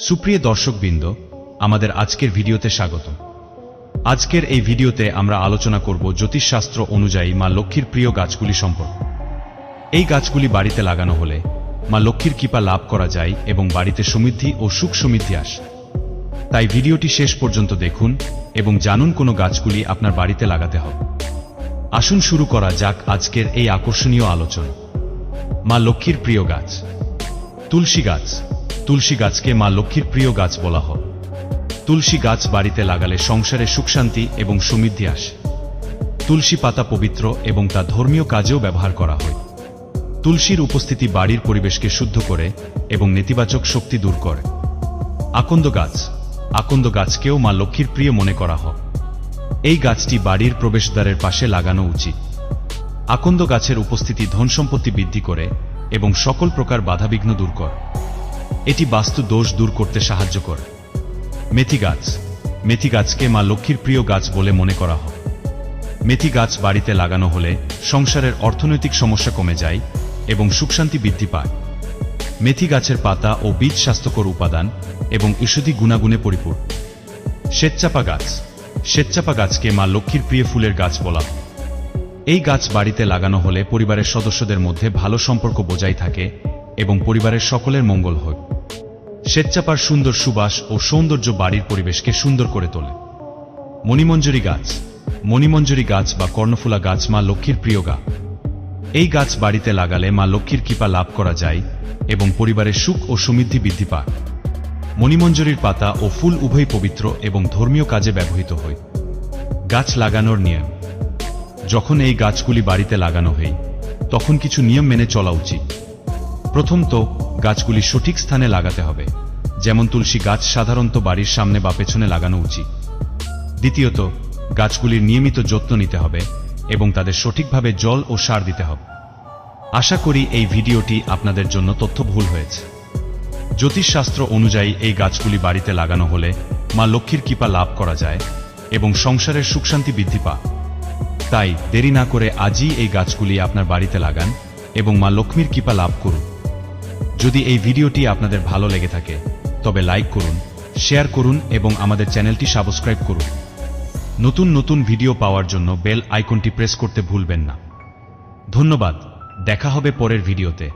সুপ্রিয় দর্শকবৃন্দ, আমাদের আজকের ভিডিওতে স্বাগত। আজকের এই ভিডিওতে আমরা আলোচনা করব জ্যোতিষশাস্ত্র অনুযায়ী মা লক্ষ্মীর প্রিয় গাছগুলি সম্পর্কে। এই গাছগুলি বাড়িতে লাগানো হলে মা লক্ষ্মীর কৃপা লাভ করা যায় এবং বাড়িতে সমৃদ্ধি ও সুখ সমৃদ্ধি আসে। তাই ভিডিওটি শেষ পর্যন্ত দেখুন এবং জানুন কোন গাছগুলি আপনার বাড়িতে লাগাতে হবে। আসুন শুরু করা যাক আজকের এই আকর্ষণীয় আলোচনা। মা লক্ষ্মীর প্রিয় গাছ তুলসী গাছ। তুলসী গাছকে মা লক্ষ্মীর প্রিয় গাছ বলা হয়। তুলসী গাছ বাড়িতে লাগালে সংসারে সুখ শান্তি এবং সমৃদ্ধি আসে। তুলসী পাতা পবিত্র এবং তা ধর্মীয় কাজেও ব্যবহার করা হয়। তুলসীর উপস্থিতি বাড়ির পরিবেশকে শুদ্ধ করে এবং নেতিবাচক শক্তি দূর করে। আকন্দ গাছ। আকন্দ গাছকেও মা লক্ষ্মীর প্রিয় মনে করা হয়। এই গাছটি বাড়ির প্রবেশদ্বারের পাশে লাগানো উচিত। আকন্দ গাছের উপস্থিতি ধনসম্পত্তি বৃদ্ধি করে এবং সকল প্রকার বাধাবিঘ্ন দূর করে। এটি বাস্তু দোষ দূর করতে সাহায্য করে। মেথি গাছ। মেথি গাছকে মা লক্ষ্মীর প্রিয় গাছ বলে মনে করা হয়। মেথি গাছ বাড়িতে লাগানো হলে সংসারের অর্থনৈতিক সমস্যা কমে যায় এবং সুখশান্তি বৃদ্ধি পায়। মেথি গাছের পাতা ও বীজ স্বাস্থ্যকর উপাদান এবং ঔষধি গুণাগুণে পরিপূর্ণ। শ্বেতচাপা গাছ। শ্বেতচাপা গাছকে মা লক্ষ্মীর প্রিয় ফুলের গাছ বলা হয়। এই গাছ বাড়িতে লাগানো হলে পরিবারের সদস্যদের মধ্যে ভালো সম্পর্ক বজায় থাকে এবং পরিবারের সকলের মঙ্গল হয়। শ্বেতচাপার সুন্দর সুবাস ও সৌন্দর্য বাড়ির পরিবেশকে সুন্দর করে তোলে। মণিমঞ্জরি গাছ। মণিমঞ্জরি গাছ বা কর্ণফুলা গাছ মা লক্ষ্মীর প্রিয় গাছ। এই গাছ বাড়িতে লাগালে মা লক্ষ্মীর কৃপা লাভ করা যায় এবং পরিবারের সুখ ও সমৃদ্ধি বৃদ্ধি পায়। মণিমঞ্জরির পাতা ও ফুল উভয় পবিত্র এবং ধর্মীয় কাজে ব্যবহৃত হয়। গাছ লাগানোর নিয়ম। যখন এই গাছগুলি বাড়িতে লাগানো হয় তখন কিছু নিয়ম মেনে চলা উচিত। প্রথমত, গাছগুলি সঠিক স্থানে লাগাতে হবে, যেমন তুলসী গাছ সাধারণত বাড়ির সামনে বা পেছনে লাগানো উচিত। দ্বিতীয়ত, গাছগুলির নিয়মিত যত্ন নিতে হবে এবং তাদের সঠিকভাবে জল ও সার দিতে হবে। আশা করি এই ভিডিওটি আপনাদের জন্য তথ্যবহুল হয়েছে। জ্যোতিষশাস্ত্র অনুযায়ী এই গাছগুলি বাড়িতে লাগানো হলে মা লক্ষ্মীর কৃপা লাভ করা যায় এবং সংসারের সুখশান্তি বৃদ্ধি পায়। তাই দেরি না করে আজই এই গাছগুলি আপনার বাড়িতে লাগান এবং মা লক্ষ্মীর কৃপা লাভ করুন। যদি এই ভিডিওটি আপনাদের ভালো লেগে থাকে তবে লাইক করুন, শেয়ার করুন এবং আমাদের চ্যানেলটি সাবস্ক্রাইব করুন। নতুন নতুন ভিডিও পাওয়ার জন্য বেল আইকনটি প্রেস করতে ভুলবেন না। ধন্যবাদ। দেখা হবে পরের ভিডিওতে।